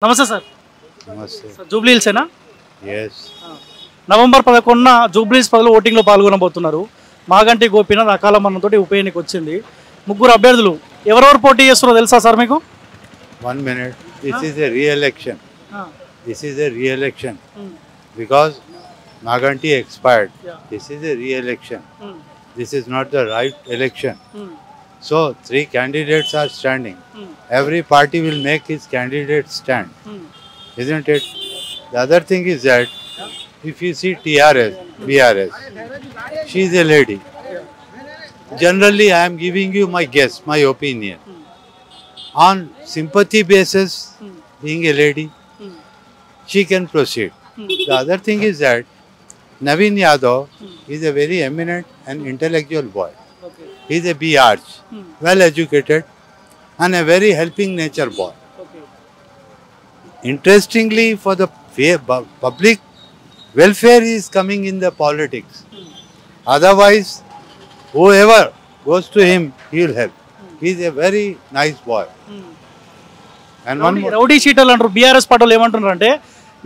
నమస్తే సార్. నమస్తే. జూబ్లీ హిల్సేనా? ఎస్. నవంబర్ 11న జూబ్లీ హిల్స్ ప్రజలు ఓటింగ్లో పాల్గొనబోతున్నారు. మాగంటి గోపీనాథ్ అకాల మరణంతో ఉప ఎన్నిక వచ్చింది. ముగ్గురు అభ్యర్థులు ఎవరెవరు పోటీ చేస్తున్నారో తెలుసా సార్ మీకు? 1 minute. This is a re-election. This is a re-election because Naganti expired. This is a re-election. This is not the right election. So 3 candidates are standing. Every party will make his candidate stand, isn't it? The other thing is that if you see TRS, BRS, she is a lady. Generally, I am giving you my guess, my opinion. On sympathy basis, being a lady, she can proceed. The other thing is that Navin Yadav is a very eminent and intellectual boy. He is a B.Arch, well educated and a very helping nature boy. Interestingly, for the public welfare is coming in the politics. Otherwise, whoever goes to him, he will help. He is a very nice boy. And one more. Rowdy షీటర్లు అంటారు. బీఆర్ఎస్ పార్టీలు ఏమంటున్నారు అంటే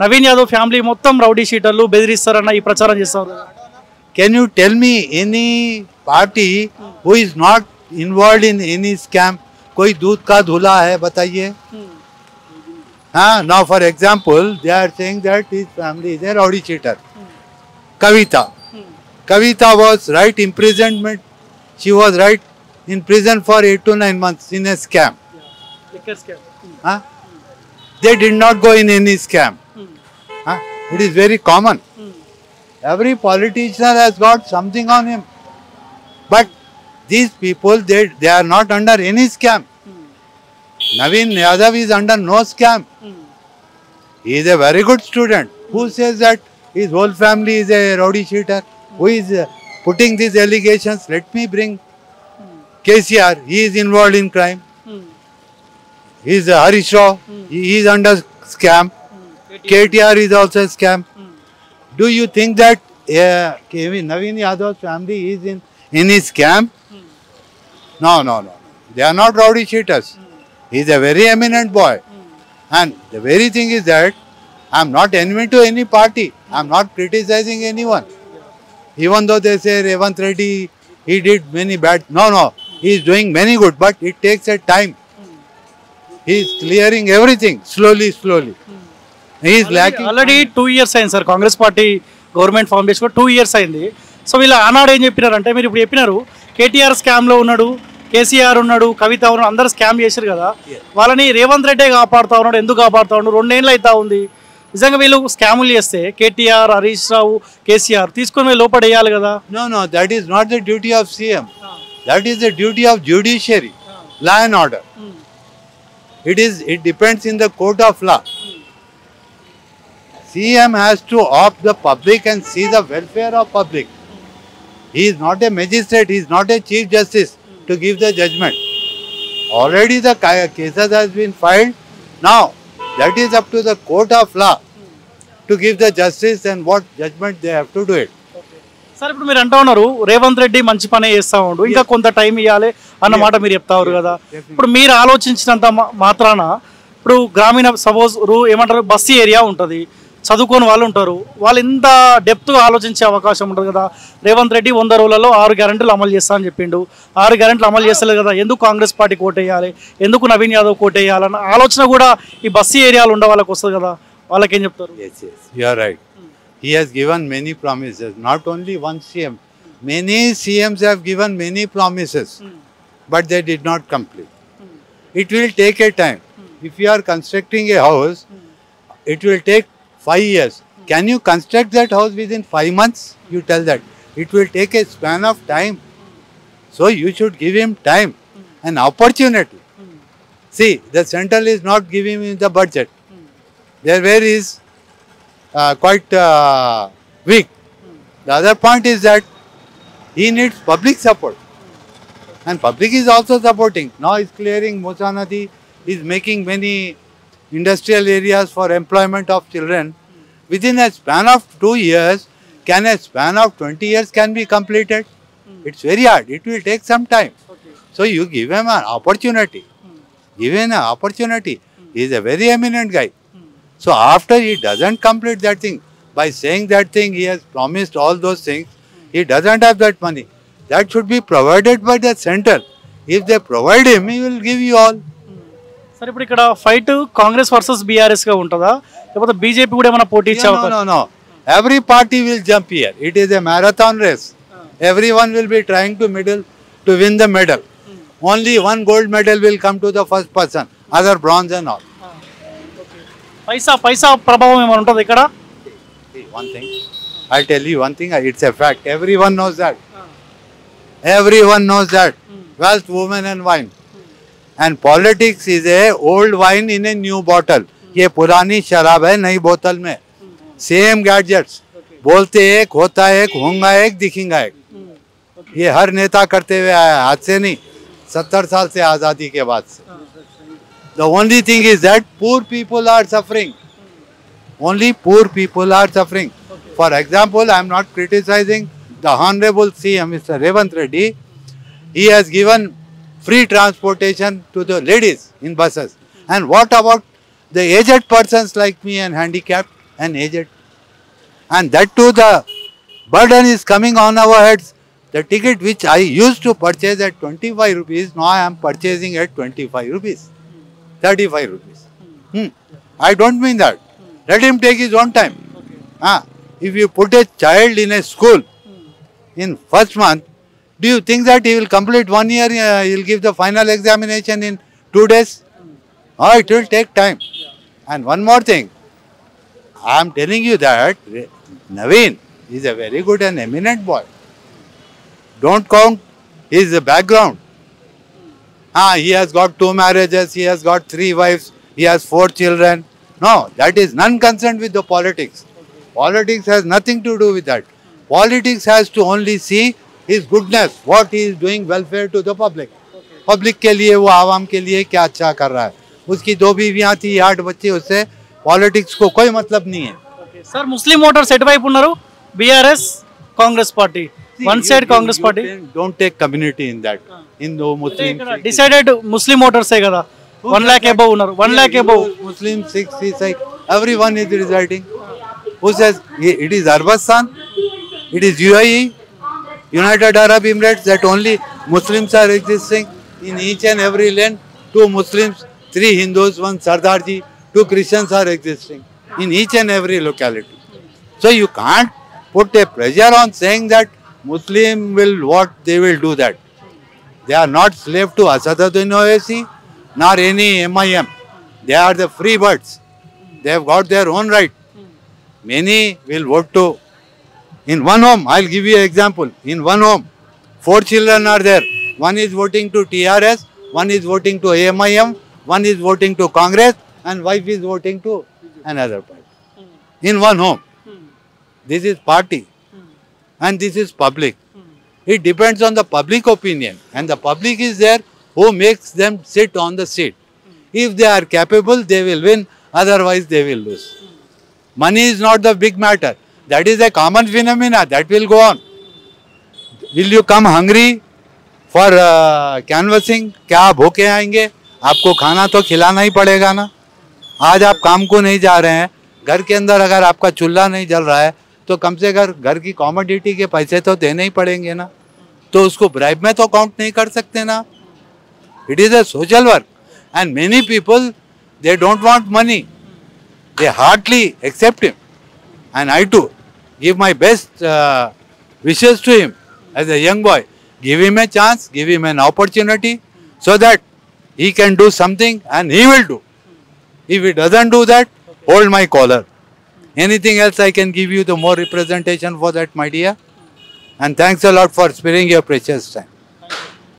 Naveen Yadav family మొత్తం rowdy షీటర్లు బెదిరిస్తారన్న ఈ ప్రచారం చేస్తారు. Can you tell me any party who is not involved in any scam? कोई दूध का धुला है बताइए. हाँ, now for example, they are saying that his family is a rowdy cheater. Kavita was right imprisonment. She was right in prison for 8 to 9 months in a scam. Huh? They did not go in any scam. Huh? It is very common. Every politician has got something on him. But these people, they are not under any scam. Navin Yadav is under no scam. He is a very good student. Who says that his whole family is a rowdy cheater? Who is putting these allegations? Let me bring KCR. He is involved in crime. He is Harish Rao. He is under scam. KTR is also a scam. Do you think that Navin Yadav's family is in any scam? No. They are not rowdy cheaters. He is a very eminent boy. And the very thing is that I am not enemy to any party. I am not criticizing anyone. Even though they say Revant Reddy, he did many bad. No. He is doing many good, but it takes a time. He is clearing everything slowly. He is lacking. Already 2 years అయింది sir Congress party government form చేసి 2 years అయింది. So వీళ్ళు ఆనాడు ఏం చెప్పినారంటే మీరు ఇప్పుడు చెప్పినారు కేటీఆర్ స్కామ్లో ఉన్నాడు, కేసీఆర్ ఉన్నాడు, కవిత ఉన్నాడు, అందరూ స్కామ్ చేశారు కదా. వాళ్ళని రేవంత్ రెడ్డే కాపాడుతా ఉన్నాడు. ఎందుకు కాపాడుతా ఉన్నాడు? 2 ఏళ్ళు అవుతా ఉంది. నిజంగా వీళ్ళు స్కాములు చేస్తే కేటీఆర్, హరీష్ రావు, కేసీఆర్ తీసుకొని లోపడేయాలి కదా. No, that is not the duty of CM. That is the duty of judiciary, law and order. It depends in the court of law. CM has to opt the public and see the welfare of public. He is not a magistrate, he is not a chief justice to give the judgment. Already the cases has been filed. Now, that is up to the court of law to give the justice and what judgment they have to do it. Sir ఇప్పుడు మీరు అంటా ఉన్నారు రేవంత్ రెడ్డి మంచి పనే చేస్తూ ఉండు, ఇంకా కొంత టైం ఇవ్వాలి అన్న మాట మీరు చెప్తారు కదా. ఇప్పుడు మీరు ఆలోచించినంత మాత్రాన ఇప్పుడు గ్రామీణ సపోజ్ ఏమంటారు బస్సీ ఏరియా ఉంటుంది, చదువుకోని వాళ్ళు ఉంటారు, వాళ్ళు ఇంత డెప్త్గా ఆలోచించే అవకాశం ఉంటుంది కదా. రేవంత్ రెడ్డి 100 రోజులలో 6 గ్యారెంటీలు అమలు చేస్తా అని చెప్పిండు. 6 గ్యారెంటీలు అమలు చేస్తలేదు కదా, ఎందుకు కాంగ్రెస్ పార్టీ కోటేయాలి, ఎందుకు నవీన్ యాదవ్ కోటేయాలన్న ఆలోచన కూడా ఈ బస్సీ ఏరియాలు ఉండే వాళ్ళకి వస్తుంది కదా. వాళ్ళకేం చెప్తారు? Yes, you are right. He has given many promises, not only one CM. Many CMs have given many promises, but they did not complete. It will take a time. If you are constructing a house, it will take 5 years. Can you construct that house within 5 months? You tell that. It will take a span of time. So you should give him time and opportunity. See, the central is not giving him the budget. Their way is quite weak. The other point is that he needs public support. And public is also supporting. Now he is clearing Musa Nadi. He is making many industrial areas for employment of children. Within a span of 2 years, can a span of 20 years can be completed? It's very hard. It will take some time. So you give him an opportunity. Given an opportunity. He is a very eminent guy. So after he doesn't complete that thing, by saying that thing, he has promised all those things, he doesn't have that money. That should be provided by the center. If they provide him, he will give you all. సరే ఇప్పుడు ఇక్కడ fight Congress versus BRS గా ఉంటుందా లేకపోతే BJP కూడా ఏమైనా పోటీ ఇచ్చే No, అవకాశం? no, no. Every party will jump here. It is a marathon race. Everyone will be trying to win the medal. Only one gold medal will come to the first person, other bronze and all. పైసా ప్రభావం ఏమైనా ఉంటుంది ఇక్కడ? See, one thing, I'll tell you one thing, it's a fact. Everyone knows that. Everyone knows that. Wealth, women and wine. And politics is a old wine in a new bottle. ये पुरानी शराब है नई बोतल में. Same gadgets. बोलते एक, होता एक, होगा एक, दिखेगा एक. ये हर नेता करते हुए आया, आज से नहीं, 70 साल से आज़ादी के बाद से. The only thing is that poor people are suffering. Only poor people are suffering. For example, I am not criticizing the Honorable CM, Mr. Revanth Reddy. He has given free transportation to the ladies in buses. And what about the aged persons like me and handicapped and aged? And that too, the burden is coming on our heads. The ticket which I used to purchase at 25 rupees, now I am purchasing at 25 rupees, 35 rupees. I don't mean that. Let him take his own time. If you put a child in a school in first month, do you think that he will complete 1 year, he will give the final examination in 2 days? Oh, it will take time. And one more thing, I am telling you that Naveen is a very good and eminent boy. Don't count his background. He has got 2 marriages, he has got 3 wives, he has 4 children. No, that is none concerned with the politics. Politics has nothing to do with that. Politics has to only see his goodness, what he is doing welfare to the public. Public के लिए वो आवाम के लिए क्या अच्छा कर रहा है. उसकी 2 बीवियां थी, 8 बच्चे, उससे पॉलिटिक्स को कोई मतलब नहीं है. సార్ ముస్లిం ఓటర్స్ ఎటువైపు ఉన్నారు? BRS Congress party one side Congress party. Don't take community in that. Hindu, Muslim. Decided Muslim ఓటర్సే కదా 1 lakh above ఉన్నారు. 1 lakh above. Muslim, Sikhs, Isai, everyone is residing. Who says it is Arbastan? It is UAE, United Arab Emirates, that only Muslims are existing in each and every land. 2 Muslims, 3 Hindus, 1 Sardarji, 2 Christians are existing in each and every locality. So you can't put a pressure on saying that Muslim will what, they will do that. They are not slave to Asaduddin Owaisi nor any MIM. They are the free birds. They have got their own right. Many will vote to, in one home, I'll give you an example. In one home, 4 children are there. One is voting to TRS, one is voting to AMIM, one is voting to Congress, and wife is voting to another party. In one home. This is party. And this is public. It depends on the public opinion. And the public is there who makes them sit on the seat. If they are capable, they will win. Otherwise, they will lose. Money is not the big matter. That is a common phenomena. That will go on. Will you come hungry for canvassing? क्या आप भूखे आएंगे? आपको खाना तो खिलाना ही पड़ेगा ना. आज आप काम को नहीं जा रहे हैं, घर के अंदर अगर आपका चूल्हा नहीं जल रहा है, तो कम से कम घर की कॉमोडिटी के पैसे तो देने ही पड़ेंगे ना. तो उसको ब्राइब में तो काउंट नहीं कर सकते ना. It is a social work and many people they don't want money. They hardly accept him and I to give my best wishes to him as a young boy. Give him a chance, give him an opportunity so that he can do something, and he will do. If he doesn't do that, hold my collar. Anything else I can give you the more representation for that, my dear. And thanks a lot for sparing your precious time.